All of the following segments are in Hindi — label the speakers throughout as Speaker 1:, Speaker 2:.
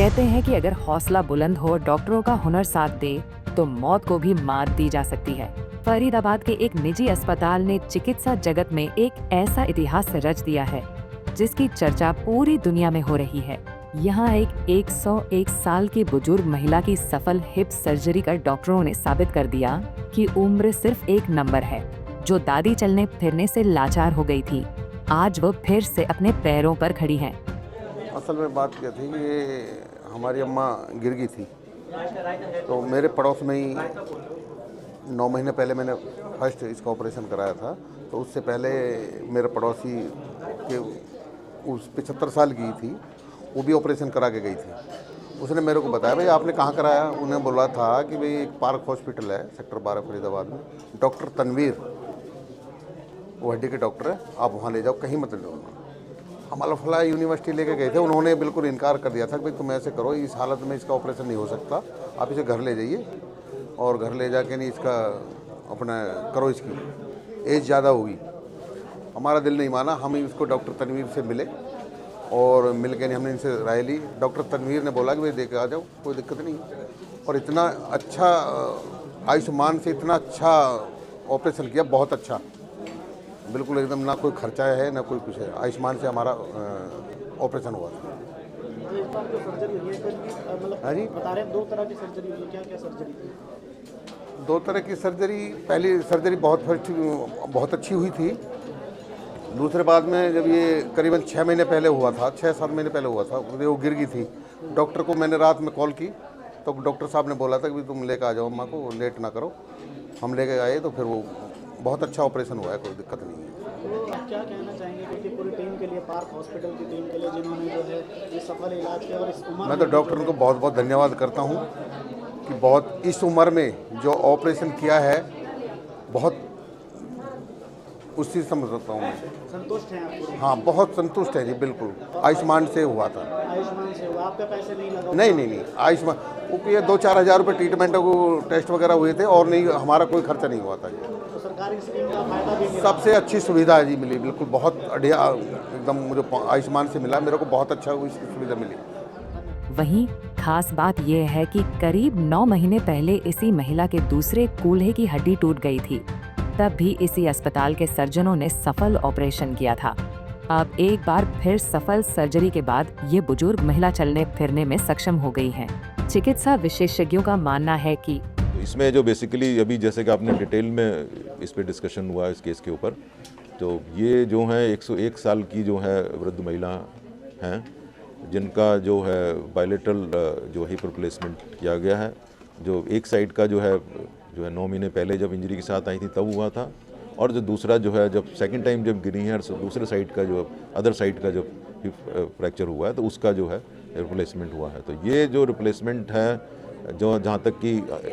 Speaker 1: कहते हैं कि अगर हौसला बुलंद हो, डॉक्टरों का हुनर साथ दे, तो मौत को भी मात दी जा सकती है। फरीदाबाद के एक निजी अस्पताल ने चिकित्सा जगत में एक ऐसा इतिहास रच दिया है जिसकी चर्चा पूरी दुनिया में हो रही है। यहाँ एक 101 साल की बुजुर्ग महिला की सफल हिप सर्जरी कर डॉक्टरों ने साबित कर दिया कि उम्र सिर्फ एक नंबर है। जो दादी चलने फिरने से लाचार हो गई थी, आज वो फिर से अपने पैरों पर खड़ी हैं।
Speaker 2: असल में बात क्या थी कि हमारी अम्मा गिर गई थी, तो मेरे पड़ोस में ही 9 महीने पहले मैंने फर्स्ट इसका ऑपरेशन कराया था। तो उससे पहले मेरे पड़ोसी के उस 75 साल की थी, वो भी ऑपरेशन करा के गई थी। उसने मेरे को बताया, भाई आपने कहाँ कराया? उन्हें बोला था कि भाई एक पार्क हॉस्पिटल है सेक्टर 12 फरीदाबाद में, डॉक्टर तनवीर, वो हड्डी के डॉक्टर है, आप वहाँ ले जाओ, कहीं मत ले जाओ। हम अल्फला यूनिवर्सिटी लेके गए थे, उन्होंने बिल्कुल इनकार कर दिया था कि भाई तुम ऐसे करो, इस हालत में इसका ऑपरेशन नहीं हो सकता, आप इसे घर ले जाइए और घर ले जाके नहीं इसका अपना करो, इसकी एज ज़्यादा होगी। हमारा दिल नहीं माना, हम इसको डॉक्टर तनवीर से मिले और मिल के हमने इनसे राय ली। डॉक्टर तनवीर ने बोला कि भाई देख आ जाओ, कोई दिक्कत नहीं। और इतना अच्छा आयुष्मान से इतना अच्छा ऑपरेशन किया, बहुत अच्छा, बिल्कुल एकदम, ना कोई खर्चा है ना कोई कुछ है। आयुष्मान से हमारा ऑपरेशन हुआ था। हाँ जी,
Speaker 3: बता रहे हैं 2 तरह की सर्जरी हुई, क्या क्या सर्जरी थी?
Speaker 2: 2 तरह की सर्जरी। पहली सर्जरी बहुत अच्छी हुई थी। दूसरे बाद में जब ये करीबन 6 महीने पहले हुआ था, 6-7 महीने पहले हुआ था, वो गिर गई थी। डॉक्टर को मैंने रात में कॉल की, तो डॉक्टर साहब ने बोला था कि तुम लेकर आ जाओ अम्मा को, लेट ना करो। हम लेके आए तो फिर वो बहुत अच्छा ऑपरेशन हुआ है, कोई दिक्कत नहीं है।
Speaker 3: तो आप क्या कहना चाहेंगे क्योंकि पूरी टीम के लिए, पार्क हॉस्पिटल की टीम के लिए, जिन्होंने जो है ये सफल इलाज किया और इस उम्र
Speaker 2: मैं तो डॉक्टर को बहुत बहुत धन्यवाद करता हूँ कि बहुत इस उम्र में जो ऑपरेशन किया है, बहुत उस चीज़ समझता हूँ मैं।
Speaker 3: संतुष्ट हैं आप पूरे?
Speaker 2: हाँ, बहुत संतुष्ट है जी, बिल्कुल। आयुष्मान से हुआ था।
Speaker 3: आयुष्मान से हुआ, आपके पैसे नहीं लगा?
Speaker 2: नहीं, आयुष्मान वो ये 2-4 हज़ार रुपये ट्रीटमेंट को टेस्ट वगैरह हुए थे, और नहीं, हमारा कोई खर्चा नहीं हुआ था जी।
Speaker 3: तो सरकारी स्कीम का फायदा भी मिला?
Speaker 2: सबसे अच्छी सुविधा है जी मिली, बिल्कुल बहुत बढ़िया, एकदम मुझे आयुष्मान से मिला, मेरे को बहुत अच्छा इसकी सुविधा मिली।
Speaker 1: वहीं खास बात यह है कि करीब 9 महीने पहले इसी महिला के दूसरे कूल्हे की हड्डी टूट गई थी। तब भी इसी अस्पताल के सर्जनों ने सफल ऑपरेशन किया था। अब एक बार फिर सफल सर्जरी के बाद ये बुजुर्ग महिला चलने फिरने में सक्षम हो गई है। चिकित्सा विशेषज्ञों का मानना है कि
Speaker 4: इसमें जो बेसिकली अभी जैसे कि आपने डिटेल में इस पे डिस्कशन हुआ इस केस के ऊपर, तो ये जो है 101 साल की जो है वृद्ध महिला हैं, जिनका जो है बायलेटरल जो हिप रिप्लेसमेंट किया गया है, जो एक साइड का जो है 9 महीने पहले जब इंजरी के साथ आई थी तब हुआ था, और जो दूसरा जो है जब सेकंड टाइम जब गिरी है, दूसरे साइड का जो अदर साइड का जब हिप फ्रैक्चर हुआ है, तो उसका जो है रिप्लेसमेंट हुआ है। तो ये जो रिप्लेसमेंट है, जो जहाँ तक कि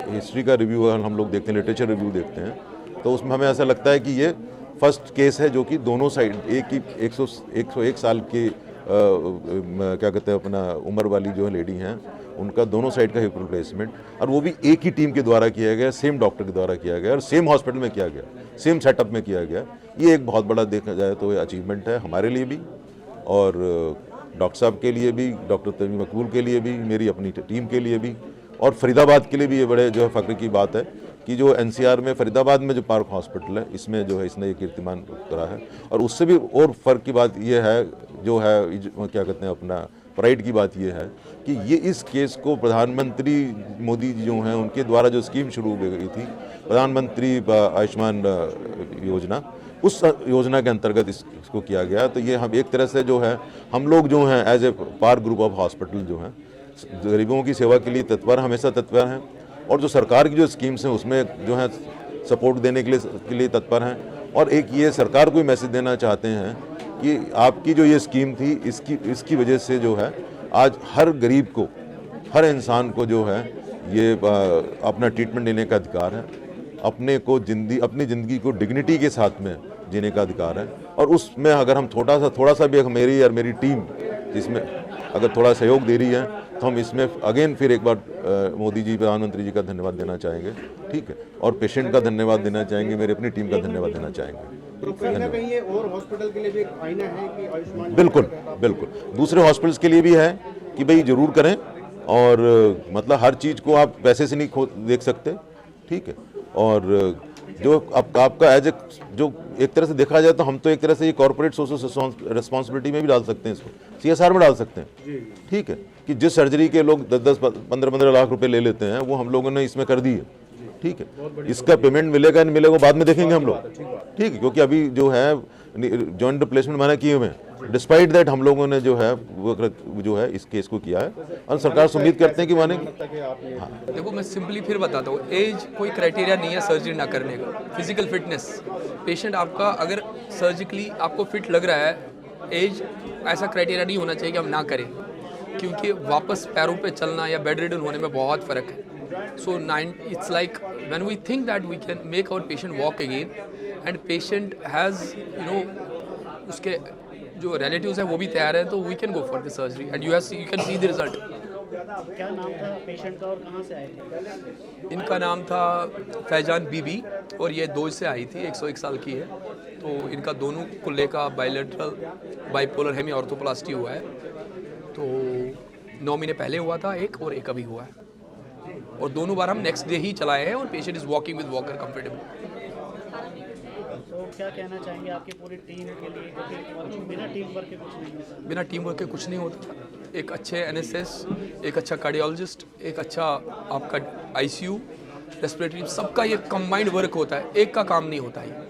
Speaker 4: हिस्ट्री का रिव्यू हम लोग देखते हैं, लिटरेचर रिव्यू देखते हैं, तो उसमें हमें ऐसा लगता है कि ये फर्स्ट केस है जो कि दोनों साइड, एक ही 101 साल की क्या कहते हैं अपना उम्र वाली जो लेडी हैं, उनका दोनों साइड का हिप रिप्लेसमेंट, और वो भी एक ही टीम के द्वारा किया गया, सेम डॉक्टर के द्वारा किया गया और सेम हॉस्पिटल में किया गया, सेम सेटअप में किया गया। ये एक बहुत बड़ा देखा जाए तो अचीवमेंट है हमारे लिए भी, और डॉक्टर साहब के लिए भी, डॉक्टर तमीम मकबूल के लिए भी, मेरी अपनी टीम के लिए भी, और फरीदाबाद के लिए भी ये बड़े जो है फ़ख्र की बात है कि जो NCR में फरीदाबाद में जो पार्क हॉस्पिटल है, इसमें जो है इसने ये कीर्तिमान करा है। और उससे भी और फ़र्क की बात ये है, जो है क्या कहते हैं अपना प्राइड की बात ये है कि ये इस केस को प्रधानमंत्री मोदी जी जो हैं उनके द्वारा जो स्कीम शुरू हो गई थी, प्रधानमंत्री आयुष्मान योजना, उस योजना के अंतर्गत इसको किया गया। तो ये हम एक तरह से जो है हम लोग जो हैं as a Park Group of hospital जो हैं गरीबों की सेवा के लिए तत्पर, हमेशा तत्पर हैं, और जो सरकार की जो स्कीम्स हैं उसमें जो है सपोर्ट देने के लिए तत्पर हैं। और एक ये सरकार को मैसेज देना चाहते हैं कि आपकी जो ये स्कीम थी, इसकी वजह से जो है आज हर गरीब को, हर इंसान को जो है ये अपना ट्रीटमेंट लेने का अधिकार है, अपनी ज़िंदगी को डिग्निटी के साथ में जीने का अधिकार है। और उसमें अगर हम थोड़ा सा भी मेरी और मेरी टीम इसमें अगर थोड़ा सहयोग दे रही है, तो हम इसमें अगेन फिर एक बार मोदी जी, प्रधानमंत्री जी का धन्यवाद देना चाहेंगे, ठीक है, और पेशेंट का धन्यवाद देना चाहेंगे, मेरी अपनी टीम का धन्यवाद देना चाहेंगे।
Speaker 3: तो कहीं ना कहीं ये और हॉस्पिटल के लिए भी एक आईना है कि आयुष्मान,
Speaker 4: बिल्कुल दूसरे हॉस्पिटल्स के लिए भी है कि भाई ज़रूर करें, और मतलब हर चीज़ को आप पैसे से नहीं देख सकते, ठीक है। और जो आपका एज ए जो एक तरह से देखा जाए तो हम तो एक तरह से ये कॉर्पोरेट सोशल रिस्पॉन्सिबिलिटी में भी डाल सकते हैं, इसको CSR में डाल सकते हैं, ठीक है, कि जिस सर्जरी के लोग 10-10, 15-15 लाख रुपए ले लेते हैं वो हम लोगों ने इसमें कर दी है, ठीक है। इसका पेमेंट मिलेगा नहीं मिलेगा बाद में देखेंगे हम लोग, ठीक है, क्योंकि अभी जो है जॉइंट रिप्लेसमेंट मैंने किए हुए हैं। डिस्पाइट दैट हम लोगों ने जो है वो जो है इस केस को किया है और सरकार से उम्मीद करते हैं कि मानेंगे।
Speaker 5: देखो मैं सिंपली फिर बताता हूँ, एज कोई क्राइटेरिया नहीं है सर्जरी ना करने का। फिजिकल फिटनेस, पेशेंट आपका अगर सर्जिकली आपको फिट लग रहा है, एज ऐसा क्राइटेरिया नहीं होना चाहिए कि हम ना करें, क्योंकि वापस पैरों पे चलना या बेड रिडन होने में बहुत फ़र्क है। So it's like when we think that we can make our patient walk again and patient has उसके जो रिलेटिव्स हैं वो भी तैयार हैं, तो we can go for the surgery and you can see the result.
Speaker 3: क्या नाम था पेशेंट का और कहाँ से आए थे?
Speaker 5: इनका नाम था फैजान बीबी और ये दोज से आई थी, 101 साल की है। तो इनका दोनों कुल्ले का बाइलेटरल बाइपोलर हेमी ऑर्थोप्लास्टी हुआ है। तो 9 महीने पहले हुआ था एक, और एक अभी हुआ है, और दोनों बार हम नेक्स्ट डे ही चलाए हैं और patient is walking with walker comfortable.
Speaker 3: तो क्या कहना चाहेंगे आपकी पूरी टीम के लिए, क्योंकि बिना टीम वर्क के कुछ नहीं होता?
Speaker 5: बिना टीम वर्क के कुछ नहीं होता। एक अच्छे NSS, एक अच्छा कार्डियोलॉजिस्ट, एक अच्छा आपका ICU, रेस्पिरेटरी, सबका ये कंबाइंड वर्क होता है, एक का काम नहीं होता है।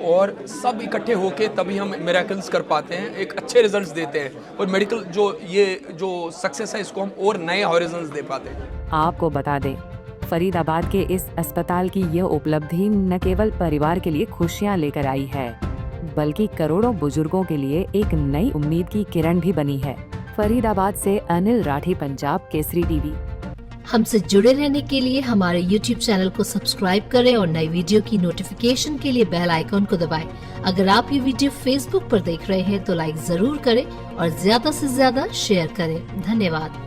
Speaker 5: और सब इकट्ठे होके तभी हम मिरेकल्स कर पाते हैं, एक अच्छे रिजल्ट्स देते हैं, और मेडिकल जो सक्सेस है इसको हम और नए हॉरिजन्स दे पाते हैं।
Speaker 1: आपको बता दें, फरीदाबाद के इस अस्पताल की यह उपलब्धि न केवल परिवार के लिए खुशियां लेकर आई है, बल्कि करोड़ों बुजुर्गों के लिए एक नई उम्मीद की किरण भी बनी है। फरीदाबाद से अनिल राठी, पंजाब केसरी टीवी।
Speaker 6: हमसे जुड़े रहने के लिए हमारे YouTube चैनल को सब्सक्राइब करें और नई वीडियो की नोटिफिकेशन के लिए बेल आइकॉन को दबाएं। अगर आप ये वीडियो Facebook पर देख रहे हैं तो लाइक जरूर करें और ज्यादा से ज्यादा शेयर करें। धन्यवाद।